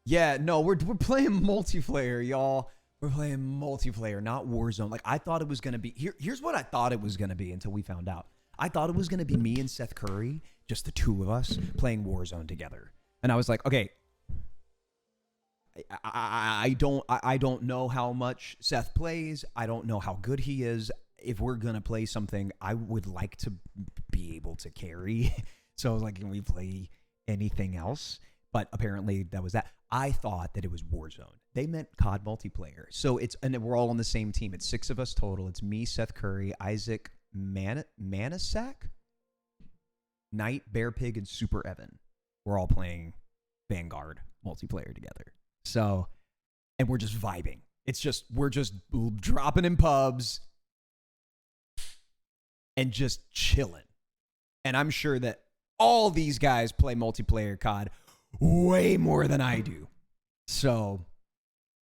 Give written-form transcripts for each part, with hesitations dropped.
Yeah, no, we're playing multiplayer, y'all. We're playing multiplayer, not Warzone. Like I thought it was gonna be. Here's what I thought it was gonna be until we found out. I thought it was gonna be me and Seth Curry, just the two of us playing Warzone together. And I was like, okay, I don't know how much Seth plays. I don't know how good he is. If we're gonna play something, I would like to be able to carry. So I was like, can we play anything else? But apparently that was that. I thought that it was Warzone. They meant COD multiplayer. So and we're all on the same team. It's 6 of us total. It's me, Seth Curry, Isaac Manasak, Knight, Bear Pig, and Super Evan. We're all playing Vanguard multiplayer together. So, and we're just vibing. We're just dropping in pubs and just chilling. And I'm sure that all these guys play multiplayer COD way more than I do. So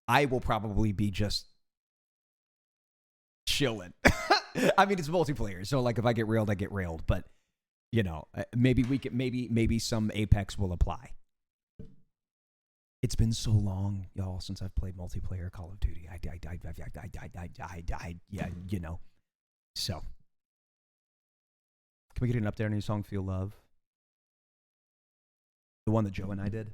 I will probably be just chilling. I mean, it's multiplayer. So like if I get railed, I get railed. But you know, maybe some Apex will apply. It's been so long, y'all, since I've played multiplayer Call of Duty. Yeah, you know. So can we get an update on your song Feel Love? The one that Joe and I did?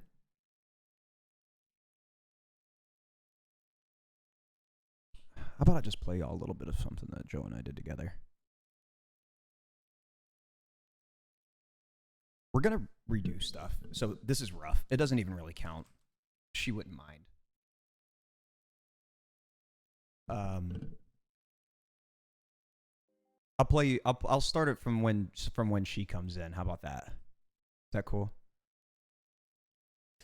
How about I just play y'all a little bit of something that Joe and I did together? We're going to redo stuff. So this is rough. It doesn't even really count. She wouldn't mind. I'll start it from when she comes in. How about that? Is that cool?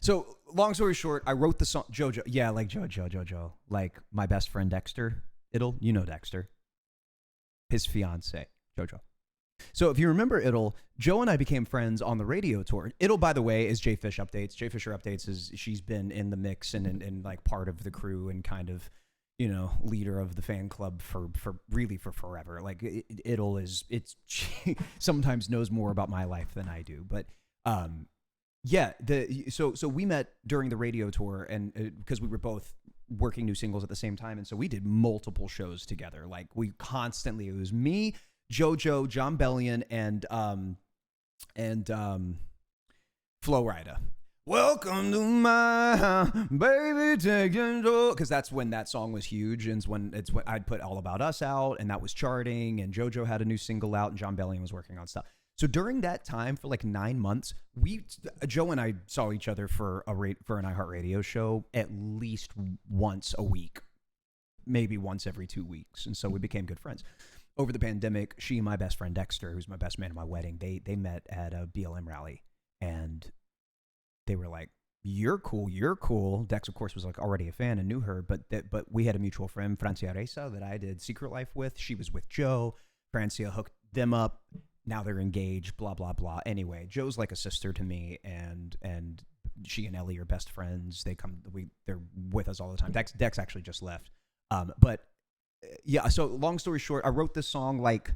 So, long story short, I wrote the song JoJo. Yeah, like JoJo. Like my best friend Dexter. You know Dexter. His fiance, JoJo. So if you remember Idle, Joe and I became friends on the radio tour. Idle, by the way, is jfish Updates. jfisher Updates is she's been in the mix and like part of the crew and kind of, you know, leader of the fan club for forever. Like Idle she sometimes knows more about my life than I do. But yeah, so we met during the radio tour and because we were both working new singles at the same time, and so we did multiple shows together. Like it was me, JoJo, John Bellion, and Flo Rida. Welcome to my baby, take control, because that's when that song was huge, and it's when I'd put All About Us out, and that was charting, and JoJo had a new single out, and John Bellion was working on stuff. So during that time, for like 9 months, Joe and I saw each other for an iHeartRadio show at least once a week, maybe once every 2 weeks, and so we became good friends. Over the pandemic, she and my best friend Dexter, who's my best man at my wedding, they met at a BLM rally, and they were like, "You're cool." Dex, of course, was like already a fan and knew her, but we had a mutual friend, Francia Reza, that I did Secret Life with. She was with Joe. Francia hooked them up. Now they're engaged, blah, blah, blah. Anyway, Joe's like a sister to me, and she and Ellie are best friends. They're with us all the time. Dex actually just left. But yeah, so long story short, I wrote this song like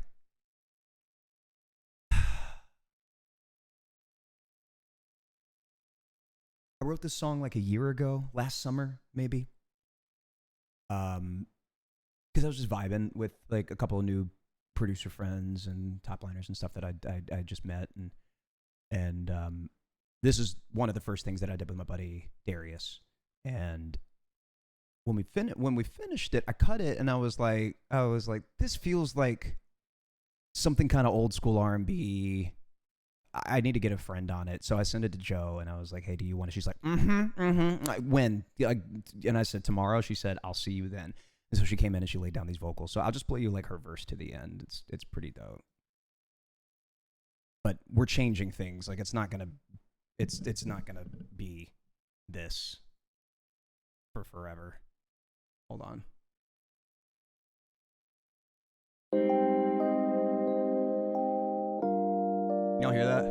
a year ago, last summer, maybe. Because I was just vibing with like a couple of new producer friends and top liners and stuff that I just met, and this is one of the first things that I did with my buddy Darius. And when we finished it, I cut it, and I was like, this feels like something kind of old school R&B. I need to get a friend on it. So I sent it to Joe, and I was like, hey, do you want it? She's like, when? And I said, tomorrow. She said, I'll see you then. And so she came in and she laid down these vocals. So I'll just play you like her verse to the end. It's pretty dope. But we're changing things. Like it's not gonna be this for forever. Hold on. Y'all hear that?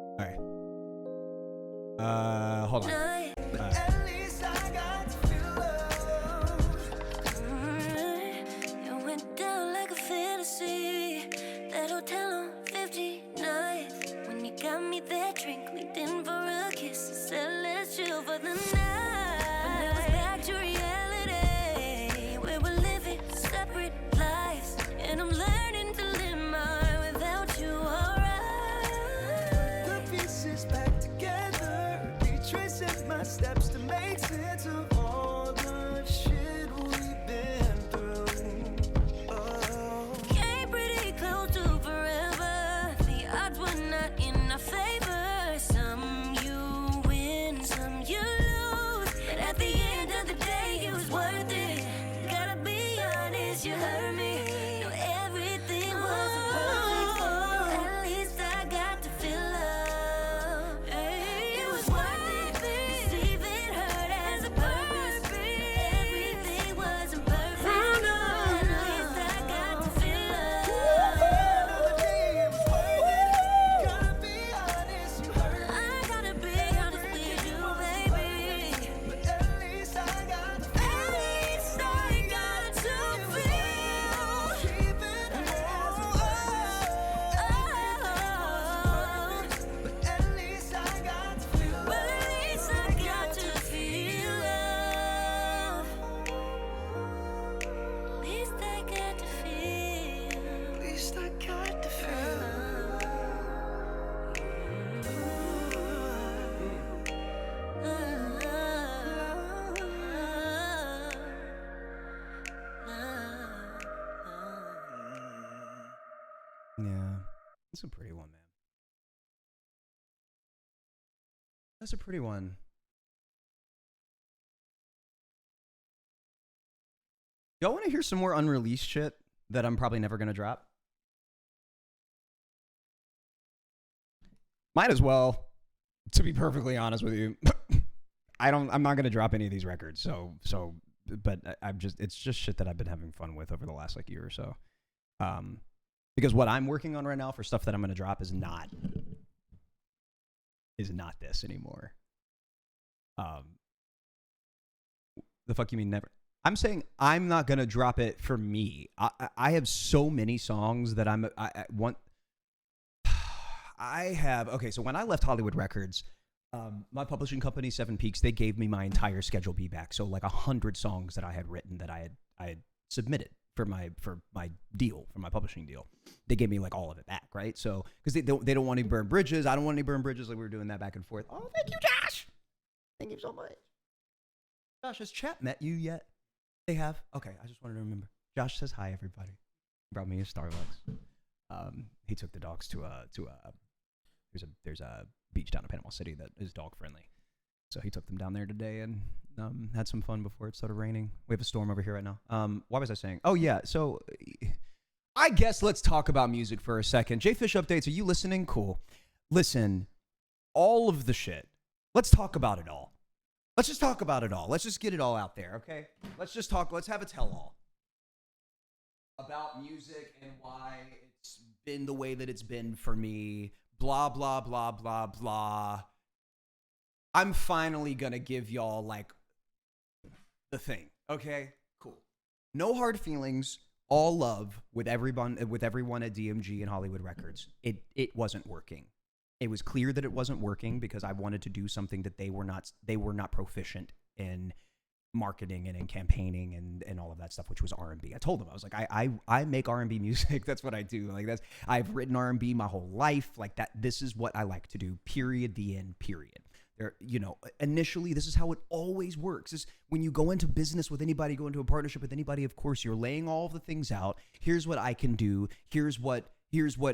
All right. Hold on. That hotel on 59th when you got me there, drink me, then the night. But now it's back to reality, where we're living separate lives, and I'm learning to live mine without you, alright. The pieces back together, retracing my steps to make sense of all the shit we've been through. Oh. Came pretty close to forever. The odds were not in our favor. Some you win, some you lose, but at the end of the day, it was worth it. Gotta be honest, you hurt me. No, everything wasn't perfect. At least I got to feel love. It was worth it. Receiving hurt as a purpose. Everything wasn't perfect. At least I got to feel love. Another day, it was worth it. Gotta be honest, you hurt me. I gotta be honest with you, baby. But at least I got to At least I got to feel. keeping it as a But But at least I got to feel at least I got to feel love. At least I got to feel. At least I got to feel. Yeah. That's a pretty one, man. That's a pretty one. Y'all want to hear some more unreleased shit that I'm probably never going to drop? Might as well, to be perfectly honest with you. I'm not going to drop any of these records. But it's just shit that I've been having fun with over the last like year or so. Because what I'm working on right now for stuff that I'm going to drop is not this anymore. The fuck you mean never? I'm saying I'm not going to drop it for me. I have so many songs that I want. I have, okay, so when I left Hollywood Records, my publishing company, Seven Peaks, they gave me my entire Schedule B back. So like 100 songs that I had written that I had submitted for my deal, for my publishing deal. They gave me like all of it back, right? So because they don't want any burn bridges. I don't want any burn bridges. Like we were doing that back and forth. Oh, thank you, Josh. Thank you so much. Josh, has chat met you yet? They have? Okay, I just wanted to remember. Josh says hi, everybody. Brought me a Starbucks. He took the dogs to there's a beach down in Panama City that is dog friendly. So he took them down there today and had some fun before it started raining. We have a storm over here right now. What was I saying? Oh yeah, so I guess let's talk about music for a second. jfish updates, are you listening? Cool. Listen, all of the shit. Let's talk about it all. Let's just talk about it all. Let's just get it all out there, okay? Let's have a tell-all about music and why it's been the way that it's been for me. Blah, blah, blah, blah, blah. I'm finally gonna give y'all, like, the thing, okay? Cool. No hard feelings, all love with everyone at DMG and Hollywood Records. It wasn't working. It was clear that it wasn't working because I wanted to do something that they were not proficient in marketing and in campaigning and all of that stuff, which was R&B. I told them, I was like, I make R&B music. That's what I do. Like I've written R&B my whole life. Like that, this is what I like to do. Period. The end. Period. There, initially, this is how it always works. Is when you go into business with anybody, go into a partnership with anybody, of course, you're laying all of the things out. Here's what I can do. Here's what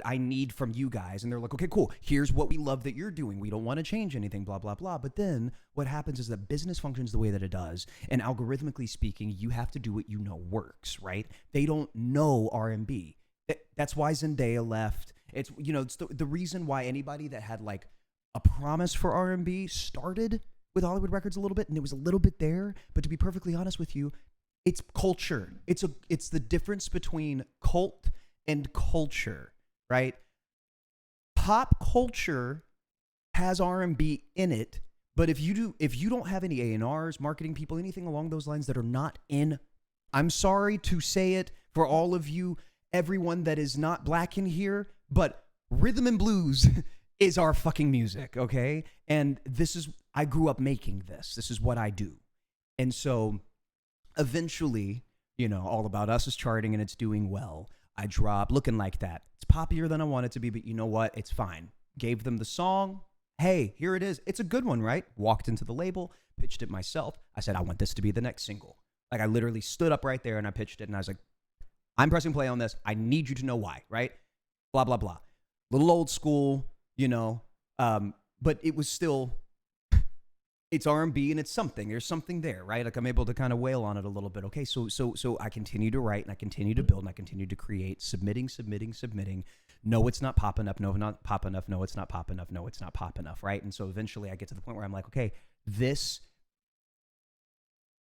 I need from you guys. And they're like, okay, cool. Here's what we love that you're doing. We don't want to change anything, blah, blah, blah. But then what happens is that business functions the way that it does. And algorithmically speaking, you have to do what you know works, right? They don't know R&B. That's why Zendaya left. It's, it's the reason why anybody that had like a promise for R&B started with Hollywood Records a little bit, and it was a little bit there. But to be perfectly honest with you, it's culture. It's the difference between cult and culture, right? Pop culture has R&B in it, but if you don't have any A&Rs, marketing people, anything along those lines that are not in, I'm sorry to say it for all of you, everyone that is not black in here, but rhythm and blues is our fucking music, okay? And this is I grew up making this. This is what I do. And so eventually, All About Us is charting and it's doing well. I drop Looking Like That. It's poppier than I want it to be, but you know what? It's fine. Gave them the song. Hey, here it is. It's a good one, right? Walked into the label, pitched it myself. I said, I want this to be the next single. Like I literally stood up right there and I pitched it and I was like, I'm pressing play on this. I need you to know why, right? Blah, blah, blah. Little old school, but it was still, it's R&B and it's something. There's something there, right? Like I'm able to kind of wail on it a little bit. Okay, so I continue to write and I continue to build and I continue to create, submitting. No, it's not pop enough. No, not pop enough. No, it's not pop enough. No, it's not pop enough, right? And so eventually I get to the point where I'm like, okay,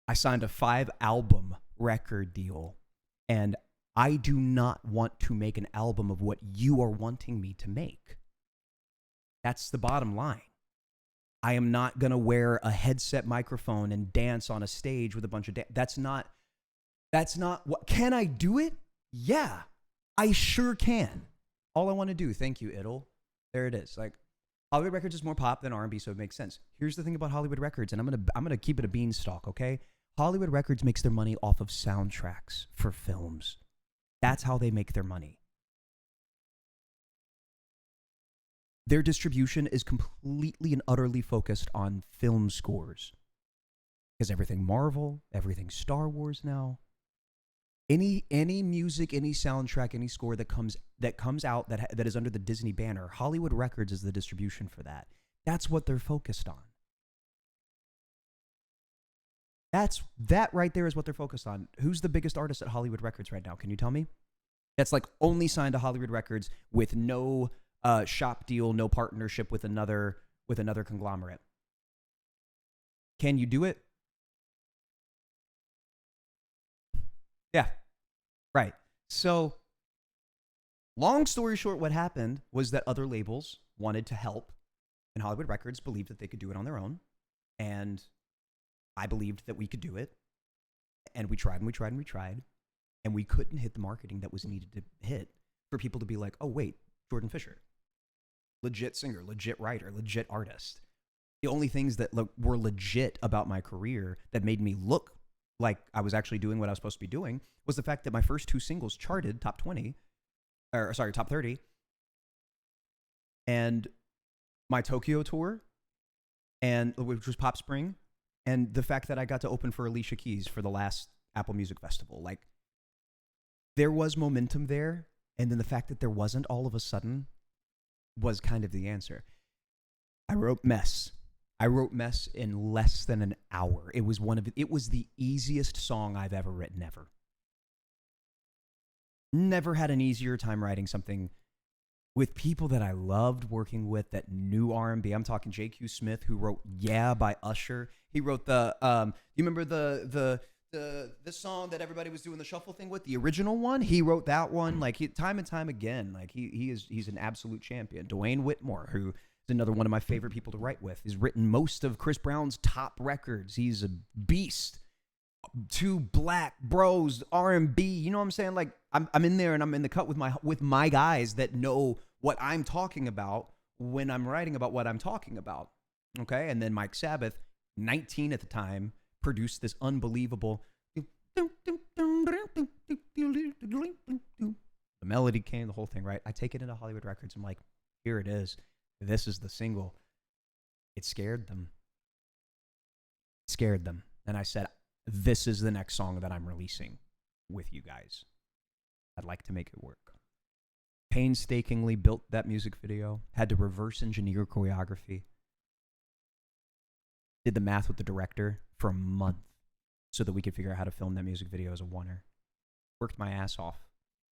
I signed a 5-album record deal and I do not want to make an album of what you are wanting me to make. That's the bottom line. I am not going to wear a headset microphone and dance on a stage with a bunch of that's not what. Can I do it? Yeah, I sure can. All I want to do, thank you, Idle. There it is. Like Hollywood Records is more pop than R&B, so it makes sense. Here's the thing about Hollywood Records, and I'm gonna keep it a beanstalk, okay? Hollywood Records makes their money off of soundtracks for films. That's how they make their money. Their distribution is completely and utterly focused on film scores. Because everything Marvel, everything Star Wars now, any music, any soundtrack, any score that comes out that is under the Disney banner, Hollywood Records is the distribution for that. That's what they're focused on. That right there is what they're focused on. Who's the biggest artist at Hollywood Records right now? Can you tell me? That's like only signed to Hollywood Records with no shop deal, no partnership with another conglomerate. Can you do it? Yeah. Right. So, long story short, what happened was that other labels wanted to help, and Hollywood Records believed that they could do it on their own, and I believed that we could do it, and we tried, and we couldn't hit the marketing that was needed to hit for people to be like, oh, wait, Jordan Fisher. Legit singer, legit writer, legit artist. The only things that were legit about my career that made me look like I was actually doing what I was supposed to be doing was the fact that my first 2 singles charted top 30, and my Tokyo tour, which was Pop Spring, and the fact that I got to open for Alicia Keys for the last Apple Music Festival. Like, there was momentum there, and then the fact that there wasn't all of a sudden was kind of the answer. I wrote Mess in less than an hour. It was the easiest song I've ever written ever. Never had an easier time writing something with people that I loved working with that knew R&B. I'm talking J.Q. Smith, who wrote Yeah by Usher. He wrote you remember the song that everybody was doing the shuffle thing with, the original one? He wrote that one time and time again. Like he's an absolute champion. Dwayne Whitmore, who is another one of my favorite people to write with. He's written most of Chris Brown's top records. He's a beast. 2 black bros, R&B. You know what I'm saying? Like I'm in there and I'm in the cut with my guys that know what I'm talking about when I'm writing about what I'm talking about. Okay? And then Mike Sabbath, 19 at the time, produced this unbelievable. The melody came, the whole thing, right? I take it into Hollywood Records. I'm like, here it is. This is the single. It scared them. And I said, this is the next song that I'm releasing with you guys. I'd like to make it work. Painstakingly built that music video. Had to reverse engineer choreography. Did the math with the director for a month so that we could figure out how to film that music video as a oneer. Worked my ass off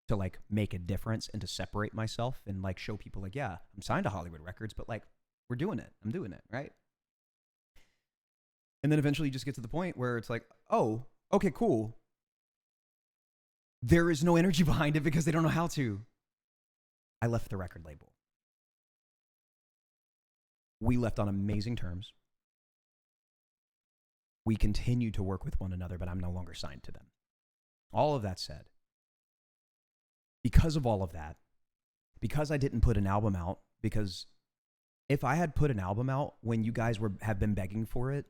to make a difference and to separate myself and show people yeah, I'm signed to Hollywood Records, but we're doing it. I'm doing it, right? And then eventually you just get to the point where it's oh, okay, cool. There is no energy behind it because they don't know how to. I left the record label. We left on amazing terms. We continue to work with one another, but I'm no longer signed to them. All of that said, because of all of that, because I didn't put an album out, because if I had put an album out when you guys have been begging for it,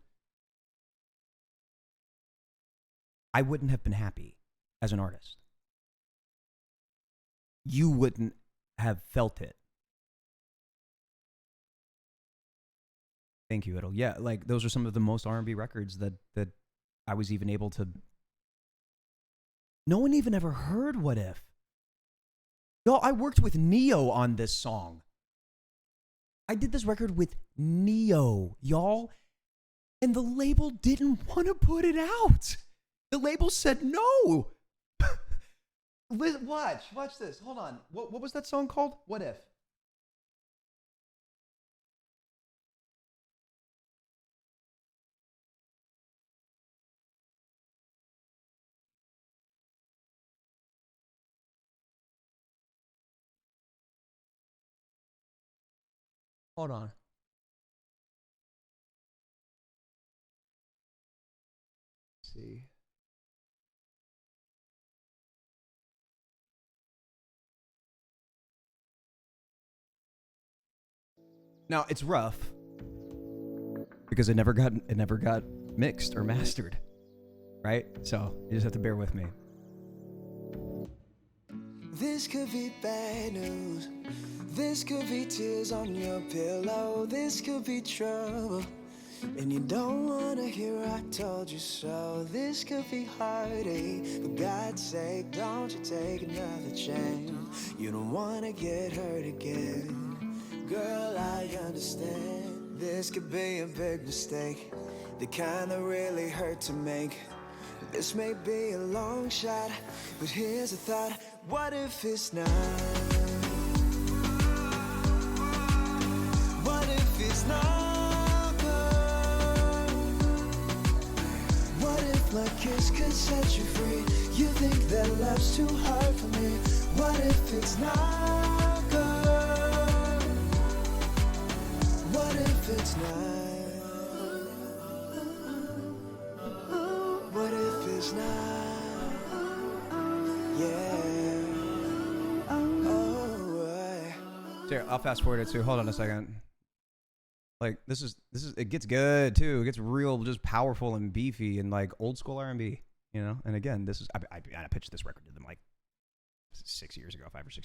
I wouldn't have been happy as an artist. You wouldn't have felt it. Thank you, Idle. Yeah, like those are some of the most R&B records that I was even able to. No one even ever heard What If. Y'all, I worked with Neo on this song. I did this record with Neo, y'all, and the label didn't want to put it out. The label said no. Watch this. Hold on. What was that song called? What If? Hold on. Let's see. Now it's rough because it never got mixed or mastered, right? So you just have to bear with me. This could be bad news. This could be tears on your pillow. This could be trouble. And you don't wanna hear I told you so. This could be heartache. For God's sake, don't you take another chance. You don't wanna get hurt again. Girl, I understand. This could be a big mistake. The kind that really hurt to make. This may be a long shot, but here's a thought. What if it's not? What if it's not good? What if my kiss could set you free? You think that love's too hard for me? What if it's not good? What if it's not? What if it's not? Yeah. Here, I'll fast forward it too. Hold on a second. Like this is it gets good too. It gets real, just powerful and beefy and like old school R&B, you know. And again, this is I pitched this record to them like 5 or 6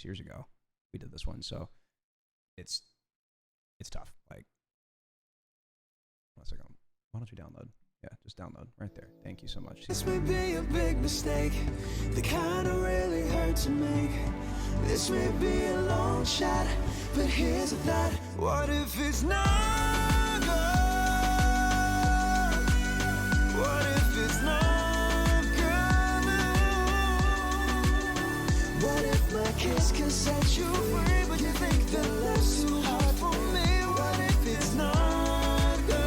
years ago. We did this one, so it's tough. Like, one second. Why don't you download? Yeah, just download right there. Thank you so much. This may be a big mistake, the kind of really hurt to make. This may be a long shot, but here's a thought. What if it's not good? What if it's not good? What if my kiss can set you free, but you think that love's too hard for me? What if it's not good?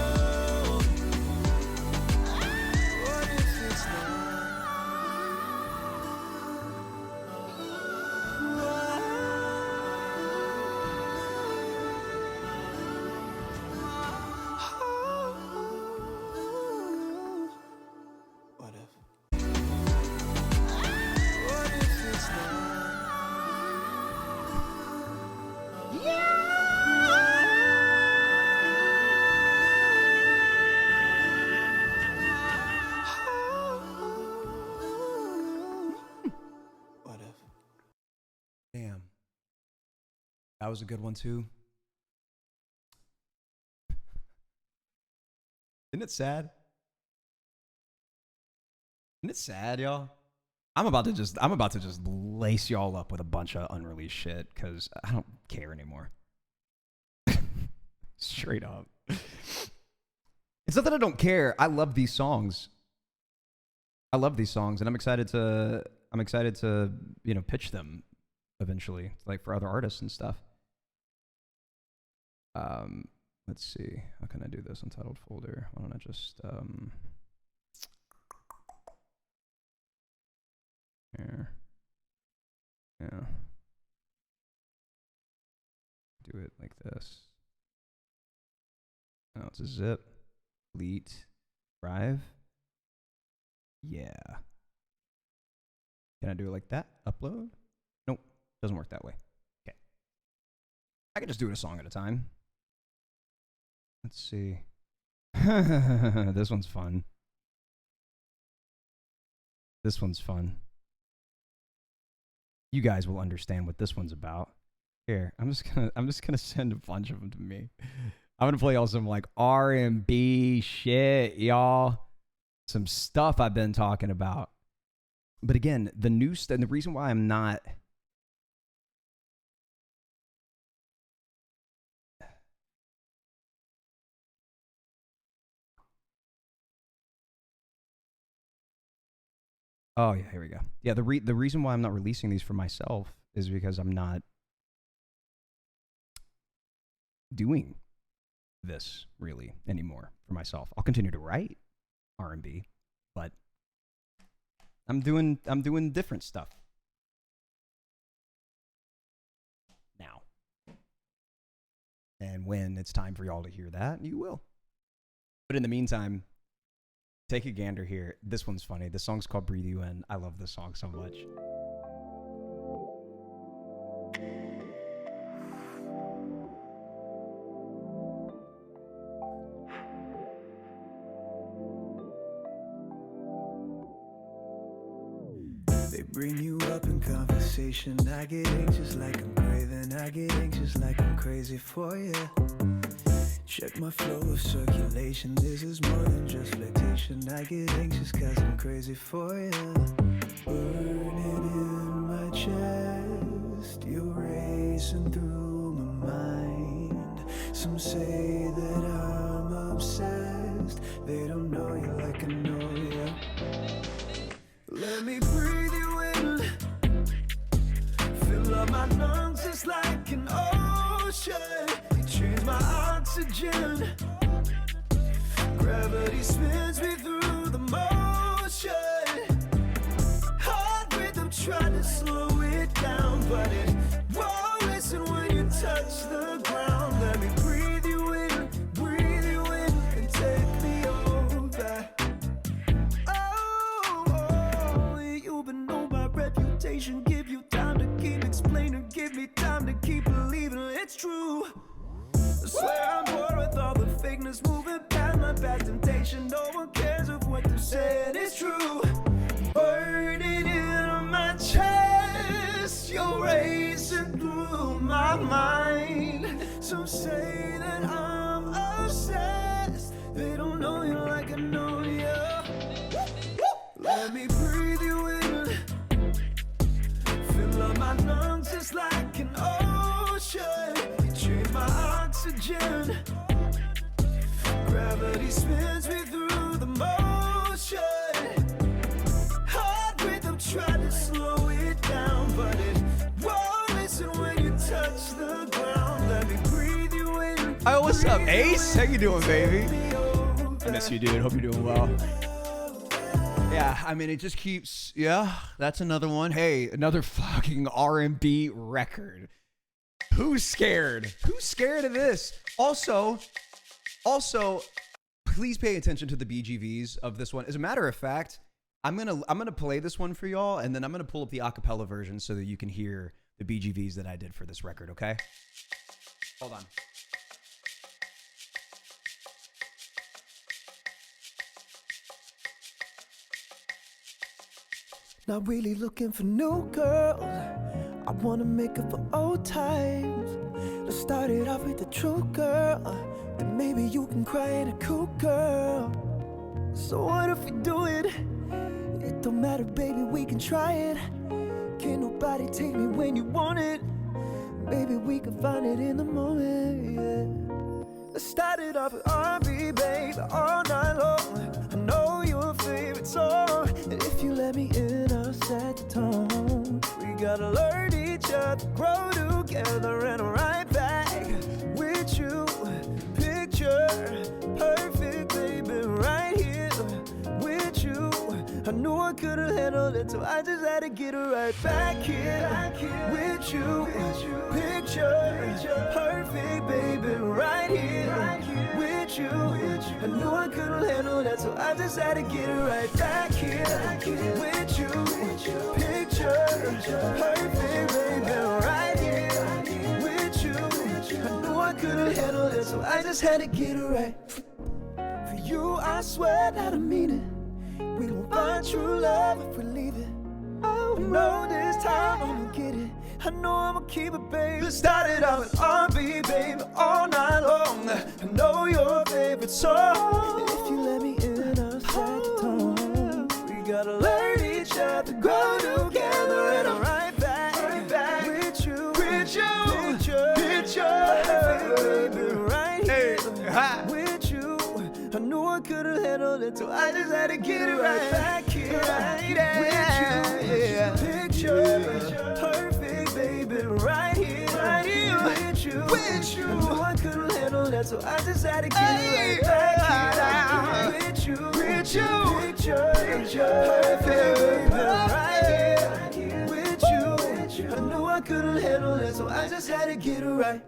Damn. That was a good one too. Isn't it sad? Isn't it sad, y'all? I'm about to just lace y'all up with a bunch of unreleased shit because I don't care anymore. Straight up. It's not that I don't care. I love these songs. And I'm excited to pitch them eventually, like for other artists and stuff. Let's see. How can I do this? Untitled folder. Why don't I just here. Yeah. Do it like this. Oh, it's a zip. Delete. Drive. Yeah. Can I do it like that? Upload? Nope. Doesn't work that way. Okay. I can just do it a song at a time. Let's see. This one's fun. This one's fun. You guys will understand what this one's about. Here, I'm just gonna send a bunch of them to me. I'm gonna play y'all some like R&B shit, y'all. Some stuff I've been talking about. But again, the new stuff, and the reason why I'm not. Oh yeah, here we go. Yeah, the reason why I'm not releasing these for myself is because I'm not doing this really anymore for myself. I'll continue to write R&B, but I'm doing different stuff now. And when it's time for y'all to hear that, you will. But in the meantime, take a gander here. This one's funny. This song's called Breathe You In. I love this song so much. They bring you up in conversation. I get anxious like I'm craving. I get anxious like I'm crazy for you. Check my flow of circulation. This is more than just flirtation. I get anxious cause I'm crazy for you. Burning in my chest, you're racing through my mind. Some say that I'm obsessed. They don't know you like I know you. Let me breathe you in. Fill up my lungs just like an ocean. Change my oxygen. Gravity spins me through the motion. Heart rhythm trying to slow it down, but it won't listen when you touch the ground. Let me breathe you in, and take me over. Oh, you've been known by reputation. Give you time to keep explaining. Give me time to keep believing it's true. I swear I'm bored with all the fakeness, moving past my past temptation. No one cares if what they're saying is true. Burning in on my chest, you're racing through my mind. Some say that I'm obsessed. They don't know you like I know you. Let me breathe you in. Fill up my lungs just like an ocean. Change my oxygen. Gravity spins me through the motion. Heart rhythm trying to slow it down, but it won't listen when you touch the ground. Let me breathe you in. Oh, what's up, Ace? How you doing, baby? I miss you, dude. Hope you're doing well. Yeah, I mean, it just keeps. Yeah, that's another one. Hey, another fucking R&B record. Who's scared? Who's scared of this? Also, please pay attention to the BGVs of this one. As a matter of fact, I'm gonna play this one for y'all, and then I'm gonna pull up the acapella version so that you can hear the BGVs that I did for this record. Okay? Hold on. Not really looking for new girls. I wanna make up for old times. Let's start it off with the true girl. Then maybe you can cry at a cool girl. So what if we do it? It don't matter, baby, we can try it. Can't nobody take me when you want it. Baby, we can find it in the moment, yeah. Let's start it off with R&B, baby, all night long. I know your favorite song, and if you let me in, I'll set the tone. We gotta learn each other, grow together, and I'm right back with you. Picture perfect, baby, right here with you. I knew I couldn't handle it, so I just had to get her right back here with you. Picture perfect, baby, right here with you. I knew I couldn't handle that, so I just had to get her right back here with you. Picture perfect, baby, right here with you. I knew I couldn't handle it, so I just had to get it right. For you, I swear that I mean it. We gon' find true love if we leave it. I know this time I'ma get it. I know I'ma keep it, babe. Let's start it out with R&B, baby, all night long. I know your favorite song. If you let me in, I'll set the tone. We gotta learn each other, grow together, and I'm right back with you, baby, right here, with you. I knew I couldn't handle it, so I just had to get it right back here, with you. Picture, perfect, baby, right here, with you. I knew I couldn't handle that, so I just had to get it right back here, with you. Picture, perfect, baby, right here, with you. I knew I couldn't handle it, so I just had to get it right.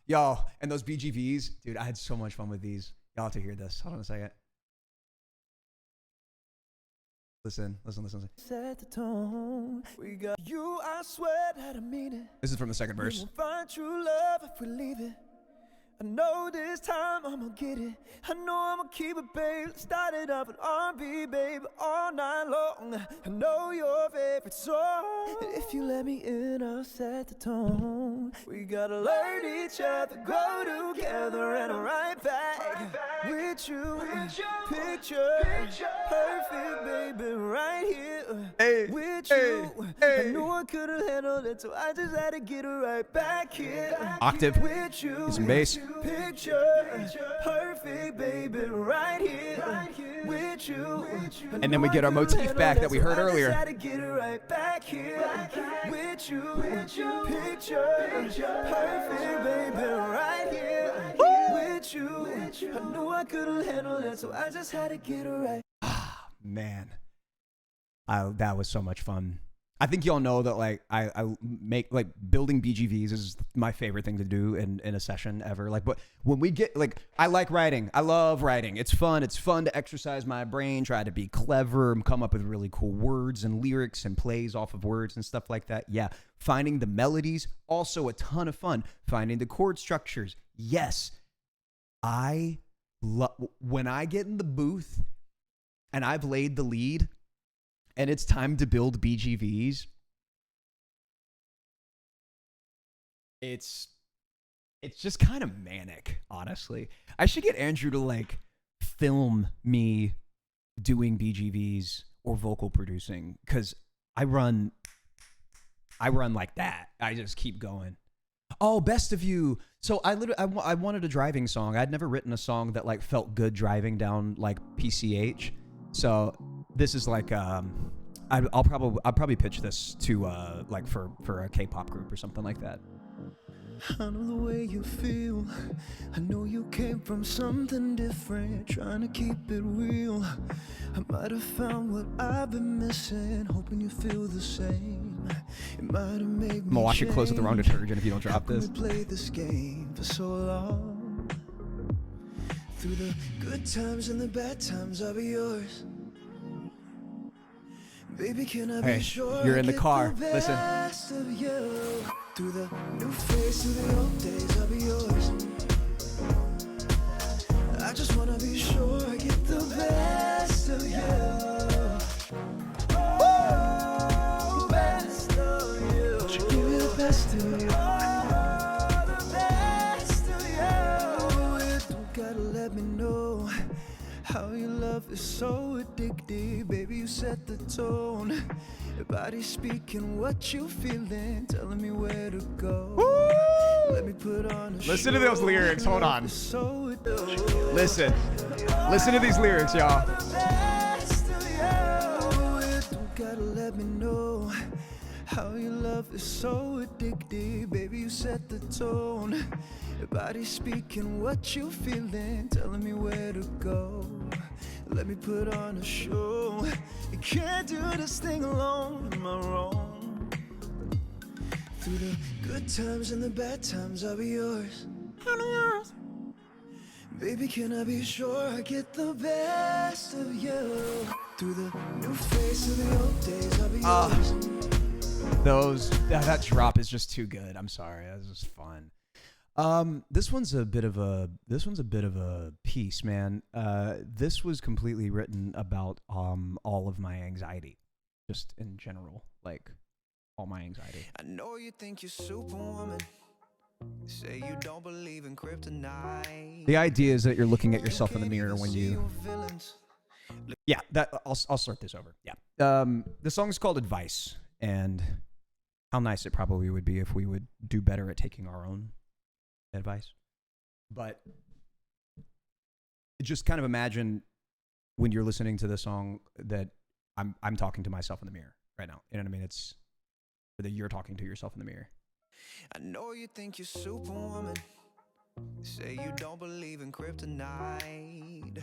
Y'all, and those BGVs, dude, I had so much fun with these. Y'all have to hear this. Hold on a second. Listen. Set the tone. We got you, I swear that I mean it. This is from the second verse. We'll find true love if we leave it. I know this time I'ma get it. I know I'ma keep it, babe. Start it up with R&B, baby, all night long. I know your favorite song. If you let me in, I'll set the tone. We gotta learn each other, grow together, and I'm right back with you. Picture, perfect, baby, right here with you. I knew I couldn't handle it, so I just had to get it right back here. Octave. With you. Get some bass. Picture, perfect, baby, right here, with you. And then we get our motif back that we heard earlier. I just had to get it right back here, with you. Picture, perfect, baby, right here, with you. I knew I couldn't handle it, so I just had to get it right. Man, that was so much fun. I think y'all know that like I make like building BGVs is my favorite thing to do in a session ever. Like, but when we get like, I like writing. I love writing. It's fun. It's fun to exercise my brain, try to be clever and come up with really cool words and lyrics and plays off of words and stuff like that. Yeah. Finding the melodies, also a ton of fun. Finding the chord structures. Yes. I love when I get in the booth and I've laid the lead and it's time to build BGVs. It's just kind of manic, honestly. I should get Andrew to like film me doing BGVs or vocal producing, because I run like that. I just keep going. Oh, Best of You. So I wanted a driving song. I'd never written a song that like felt good driving down like PCH. So this is like I'll probably pitch this to like for a K-pop group or something like that. I know the way you feel. I know you came from something different, trying to keep it real. I might have found what I've been missing, hoping you feel the same. It might have made me I'm gonna wash your clothes with the wrong detergent if you don't drop this. We played this game for so long. Through the good times and the bad times, I'll be yours. Baby, can I be sure you're in the I car. get the Listen. best of you? Through the new phase, through the old days, I'll be yours. I just wanna be sure I get the best of you. Oh, best of you. Won't you give me the best of you? Oh, the best of you. You don't gotta let me know how your love is so addictive. Baby, you set the tone. Your body speaking what you feeling, telling me where to go. Woo! Let me put on a Listen to those lyrics. Hold on. Listen to these lyrics, y'all. Don't gotta let me know how your love is so addictive. Baby, you set the tone. Your body speaking what you feeling, telling me where to go. Let me put on a show. You can't do this thing alone, am I wrong? Through the good times and the bad times, I'll be yours. I'll be yours. Baby, can I be sure I get the best of you? Through the new phase, through the old days, I'll be yours. That drop is just too good. I'm sorry. That was just fun. This one's a bit of a piece, man. This was completely written about all of my anxiety, just in general, like all my anxiety. I know you think you're Superwoman. Say you don't believe in kryptonite. The idea is that you're looking at yourself in the mirror when you. Yeah, that I'll start this over. Yeah. The song's called Advice, and how nice it probably would be if we would do better at taking our own advice. But just kind of imagine when you're listening to the song that I'm talking to myself in the mirror right now. You know what I mean? It's that you're talking to yourself in the mirror. I know you think you're Superwoman. Say you don't believe in kryptonite.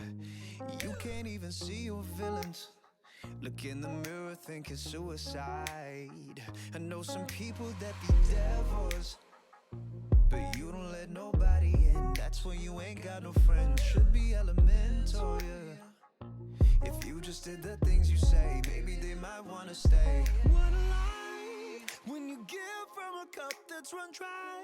You can't even see your villains. Look in the mirror thinking suicide. I know some people that be devils, but you don't let nobody in. That's when you ain't got no friends. Should be elemental, yeah. If you just did the things you say, maybe they might wanna stay. What a lie when you give from a cup that's run dry,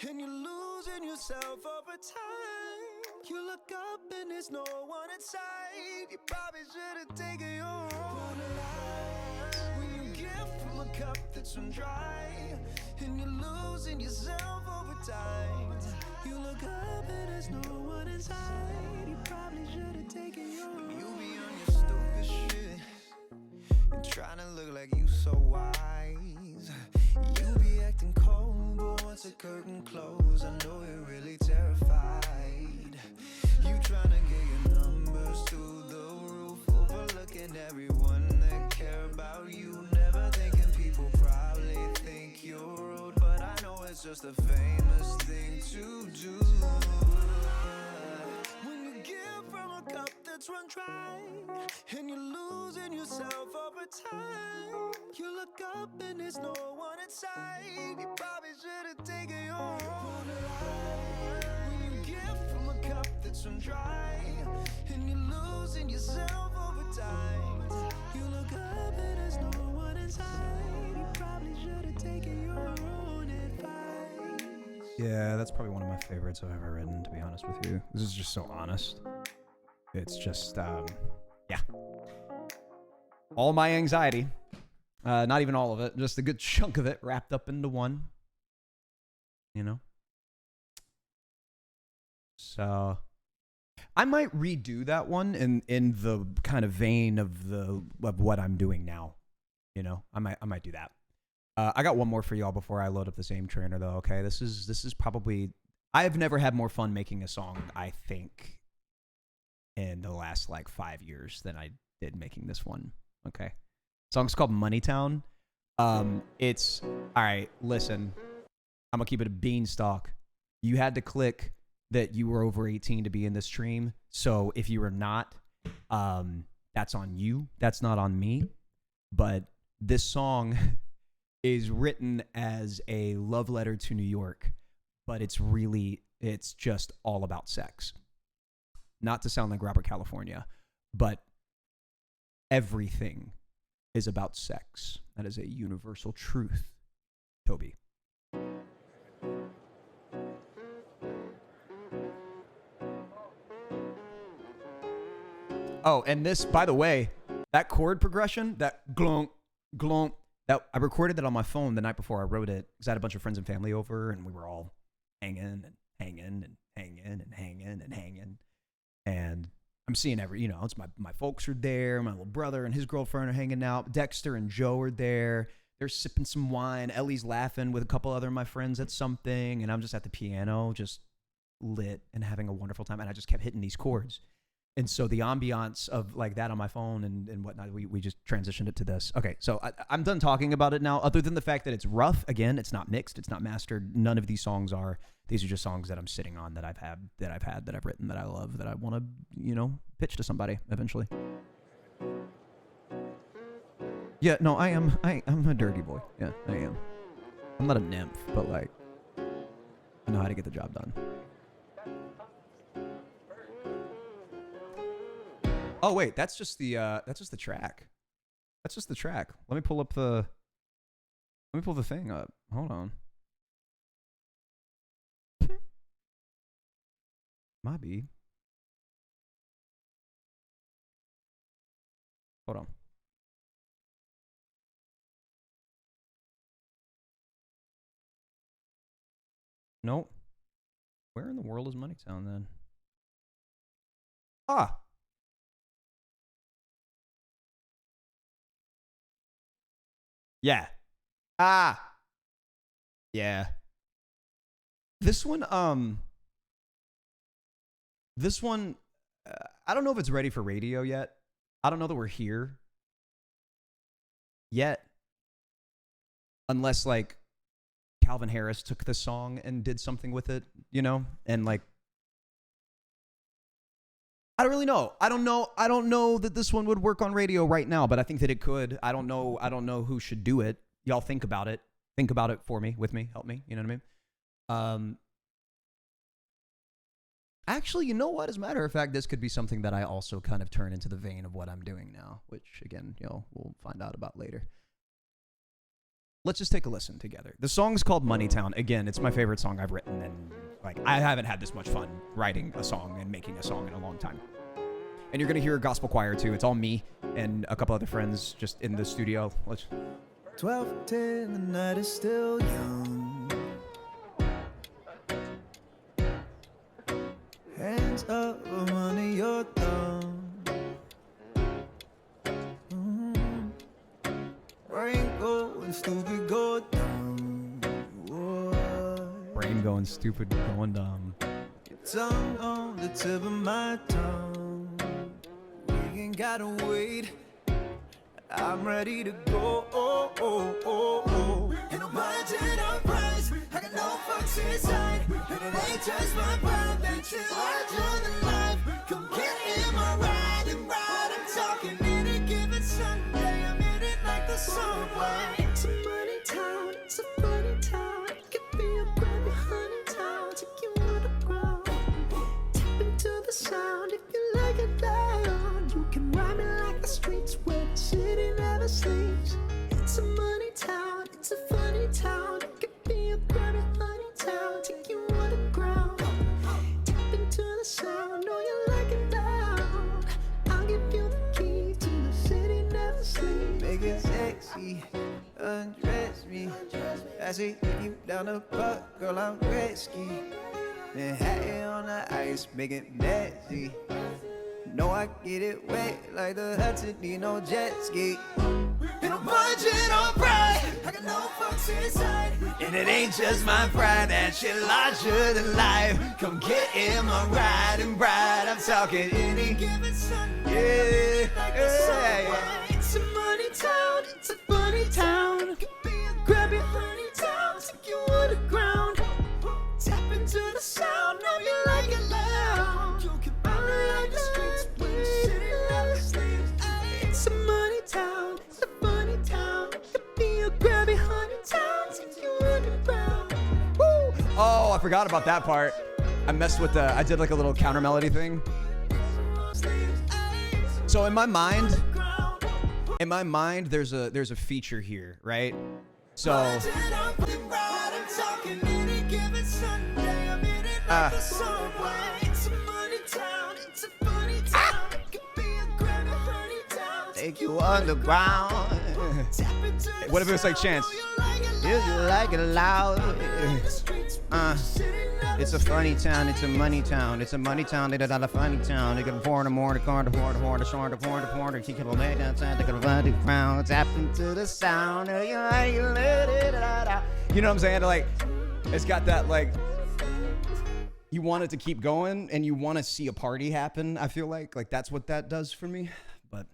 and you're losing yourself over time. You look up and there's no one inside. You probably should have taken your own. What a lie when you give from a cup that's run dry, and you're losing yourself over time. You look up and there's no one inside. You probably should have taken your own. You be on your stupid shit and trying to look like you so wise. You be acting cold, but once the curtain closed, I know you're really terrified. You trying to get your numbers to the roof, overlooking everyone that care about you. Never thinking people probably think you're rude, but I know it's just a famous thing to do. When you give from a cup that's run dry, and you're losing yourself over time. You look up and there's no one inside. You probably should have taken your own life. When you give from a cup that's run dry, and you're losing yourself over time. You look up and there's no one inside. You probably should have taken your own advice. Yeah, that's probably one of my favorites I've ever written, to be honest with you. This is just so honest. It's just, yeah. All my anxiety, not even all of it, just a good chunk of it wrapped up into one, you know? So I might redo that one in the kind of vein of what I'm doing now, you know? I might do that. I got one more for y'all before I load up the same trainer though, okay? This is probably, I have never had more fun making a song, I think, in the last like 5 years than I did making this one. Okay. Song's called Moneytown. It's all right, listen. I'm gonna keep it a beanstalk. You had to click that you were over 18 to be in this stream. So if you were not, that's on you. That's not on me. But this song is written as a love letter to New York, but it's just all about sex. Not to sound like Robert California, but everything is about sex. That is a universal truth, Toby. Oh, and this, by the way, that chord progression, that glonk, glonk, that I recorded that on my phone the night before I wrote it because I had a bunch of friends and family over, and we were all hanging and hanging and hanging and hanging and hanging. And I'm seeing it's my folks are there. My little brother and his girlfriend are hanging out. Dexter and Joe are there. They're sipping some wine. Ellie's laughing with a couple other of my friends at something. And I'm just at the piano, just lit and having a wonderful time. And I just kept hitting these chords. And so the ambiance of like that on my phone and whatnot, we just transitioned it to this. Okay, so I'm done talking about it now, other than the fact that it's rough. Again, it's not mixed. It's not mastered. None of these songs are. These are just songs that I'm sitting on that I've written, that I love, that I want to, pitch to somebody eventually. Yeah, no, I'm a dirty boy. Yeah, I am. I'm not a nymph, but like, I know how to get the job done. Oh wait, that's just the track. That's just the track. Let me pull up the Let me pull the thing up. Hold on. Might be. Hold on. Nope. Where in the world is Moneytown then? Ah. Yeah. Ah. Yeah. This one, I don't know if it's ready for radio yet. I don't know that we're here yet. Unless, like, Calvin Harris took this song and did something with it, you know? And, like, I don't really know. I don't know that this one would work on radio right now, but I think that it could. I don't know who should do it. Y'all think about it. Think about it for me, with me, help me. You know what I mean? Actually, you know what? As a matter of fact, this could be something that I also kind of turn into the vein of what I'm doing now, which, again, we'll find out about later. Let's just take a listen together. The song's called Moneytown. Again, it's my favorite song I've written, and like I haven't had this much fun writing a song and making a song in a long time. And you're gonna hear a gospel choir too. It's all me and a couple other friends just in the studio. Let's. 12:10, the night is still young. Hands up under your thumb. Brain going stupid, go dumb. Brain going stupid, going dumb. Your tongue on the tip of my tongue. We ain't gotta wait. I'm ready to go. Ain't no budget or price. I got no fucks inside. And it ain't just my pride that you're larger than life. Come get in my ride and ride. I'm talking any given Sunday. I'm in it like the subway. It's a money town. It's a funny town. It could be a brand new honey town. Take you underground. Tap into the sound if you like it loud. You can ride me like the streets where the city never sleeps. It's a money town. It's a funny town. It could be a brand new honey town. Take you underground. Tap into the sound. Know you like it loud. I'll give you the key to the city never sleeps. Make it sexy. Undress me. I say if you down the park, girl, I'm risky. Then hat on the ice, make it messy. Know I get it wet like the Hudson, need no jet ski. Ain't no budget on pride, I got no fucks inside. And it ain't just my pride, that shit larger than life. Come get in my ride and bride, I'm talking any given Sunday. Yeah. It's a money town, it's a funny town. Grab your honey town, take you underground. Tap into the sound, know you like it loud. I'm like the streets where the city never sleeps. It's a money town, it's a funny town. Could be a grabby honey town, take you underground. Woo! Oh, I forgot about that part. I messed with I did like a little counter melody thing. So in my mind, there's a feature here, right? So take you underground. What if it was like Chance? If you like it loud. It's a funny town, it's a money town, it's a money town, they not a funny town. They can afford more, the car, the horn, the horn, the short, the horn, the horn, the people lay outside, they can run the ground, tap into the sound. You know what I'm saying? Like, it's got that, like, you want it to keep going and you want to see a party happen, I feel like that's what that does for me. But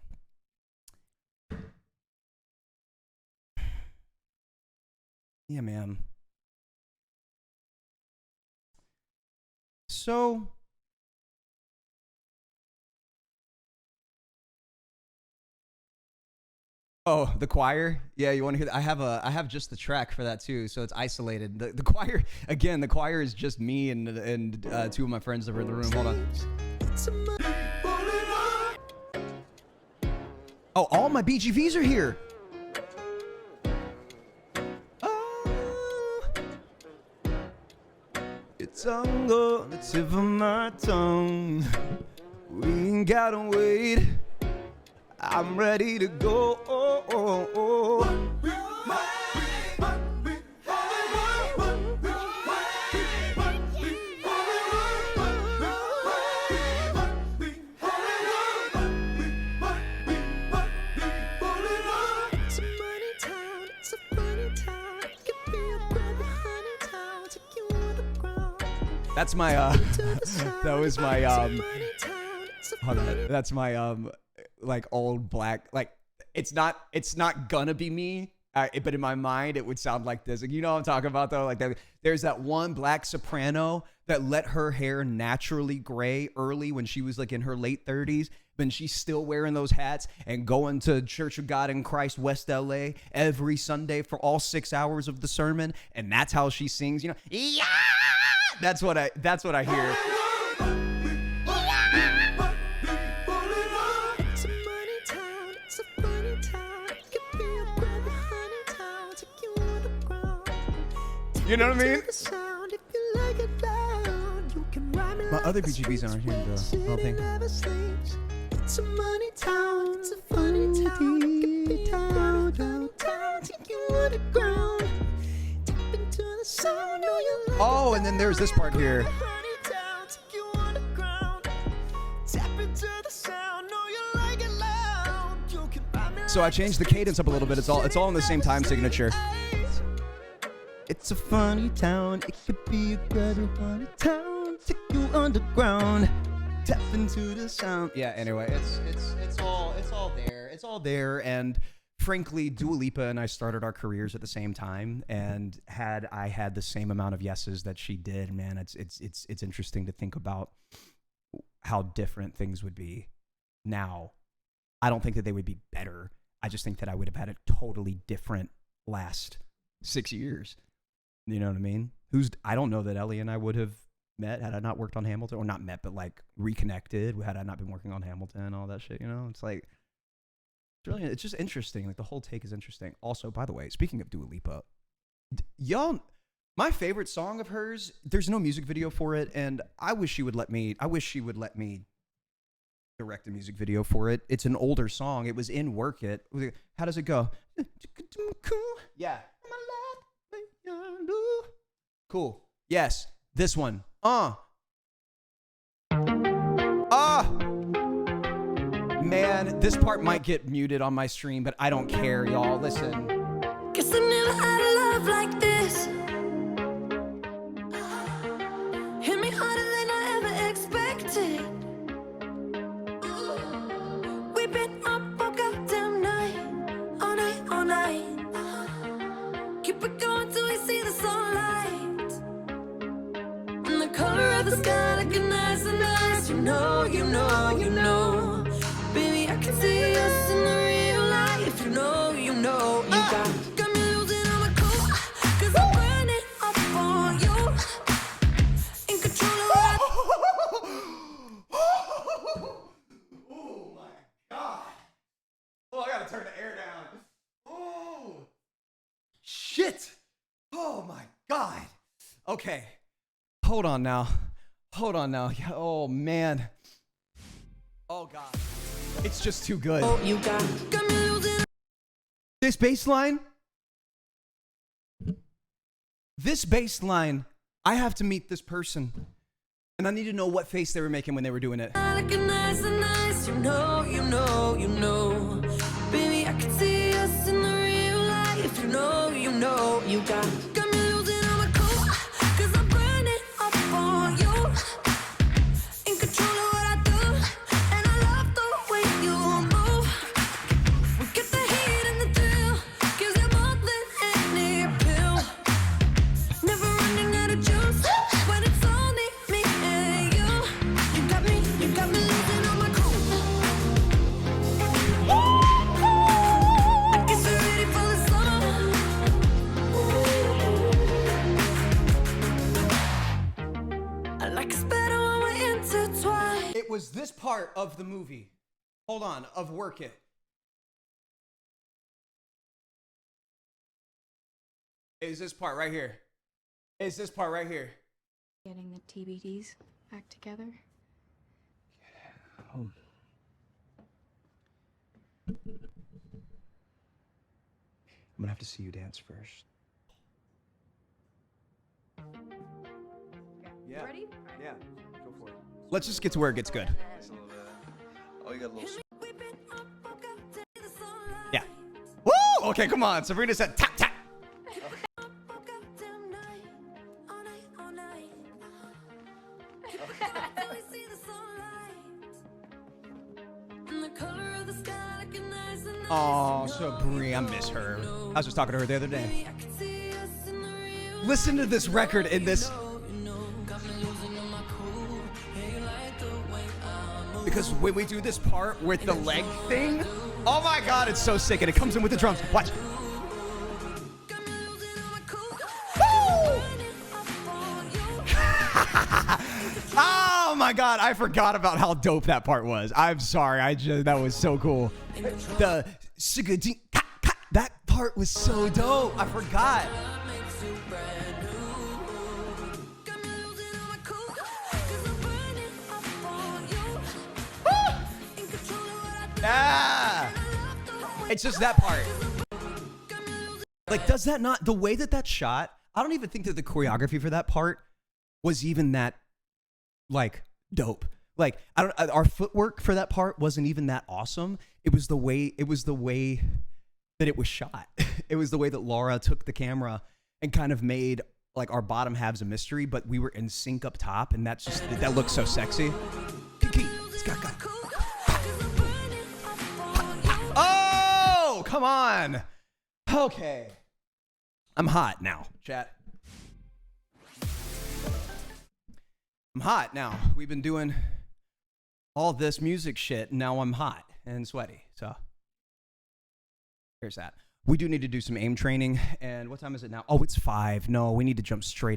yeah, man. So oh, the choir? Yeah, you want to hear that? I have just the track for that too, so it's isolated. The choir, again, the choir is just me and two of my friends that were in the room. Hold on. Oh, all my BGVs are here. tongue on the tip of my tongue. We ain't gotta wait. I'm ready to go. Oh, oh, oh. That's my that was my hold on. That's my like old black, like it's not gonna be me, but in my mind it would sound like this. Like, you know what I'm talking about though? Like there's that one black soprano that let her hair naturally gray early when she was like in her late 30s, but she's still wearing those hats and going to Church of God in Christ West LA every Sunday for all 6 hours of the sermon, and that's how she sings, you know. Yeah! That's what I hear. You know what I mean? My other BGBs aren't here, though. I don't think. It's a money town. It's a funny town. It could be down, take you underground. Tap into the sound. Oh, and then there's this part here. So I changed the cadence up a little bit. It's all in the same time signature. It's a funny town. It could be a graduate funny town. Take you underground. Tap into the sound. Yeah. Anyway, it's all there. It's all there. And frankly, Dua Lipa and I started our careers at the same time. And had I had the same amount of yeses that she did, man, it's interesting to think about how different things would be now. I don't think that they would be better. I just think that I would have had a totally different last 6 years. You know what I mean? I don't know that Ellie and I would have met had I not worked on Hamilton, or not met, but like reconnected had I not been working on Hamilton and all that shit, you know? It's like, it's just interesting. Like the whole take is interesting. Also, by the way, speaking of Dua Lipa, y'all, my favorite song of hers, there's no music video for it, and I wish she would let me direct a music video for it. It's an older song. It was in Work It. How does it go? Yeah. Cool. Yes. This one. Man, this part might get muted on my stream, but I don't care, y'all. Listen. Guess I never had a love like this. Hit me harder than I ever expected. We've been up all goddamn night, all night, all night. Keep it going till we see the sunlight. And the color of the sky looking nice and nice. You know, you know, you know. Baby, I can see us in the real life. You know, you know, you got me losing all my cool. Cause I'm burning up on you. In control of what Oh my God. Oh, I gotta turn the air down. Oh, shit. Oh my God. Okay. Hold on now. Oh, man. Oh, God. It's just too good. oh, you got me losing. This bass line, I have to meet this person. And I need to know what face they were making when they were doing it. Looking nice and nice. You know, you know, you know. Baby, I can see us in the real life. You know, you know, you got me losing all my cool. Cause I'm burning up on you. In control of what I do. And I love the way you move. We get the heat and the thrill. Gives you more than any pill. Never running out of juice. When it's only me and you. You got me losing all my cool. I guess we're ready for the summer. I like us better when we're intertwined. It was this part of the movie. Hold on, of Work It. Is this part right here. Getting the TBDs back together. Oh. I'm gonna have to see you dance first. Yeah. Ready? Yeah. Go for it. Let's just get to where it gets good. Oh, you got a little. Yeah. Woo! Okay, come on. Sabrina said tap tap. Oh, Sabrina, I miss her. I was just talking to her the other day. Listen to this record in this. Because when we do this part with the leg thing, oh my god, it's so sick, and it comes in with the drums. Watch. Oh my god, I forgot about how dope that part was. I'm sorry, that was so cool. The that part was so dope. I forgot. Yeah. It's just that part. Like, does that not, the way that that's shot, I don't even think that the choreography for that part was even that, like, dope. Like, our footwork for that part wasn't even that awesome. It was the way that it was shot. It was the way that Laura took the camera and kind of made, like, our bottom halves a mystery, but we were in sync up top, and that looks so sexy. Oh, come on. Okay. I'm hot now, chat. I'm hot now. We've been doing all this music shit, and now I'm hot and sweaty. So here's that. We do need to do some aim training. And what time is it now? Oh, it's 5. No, we need to jump straight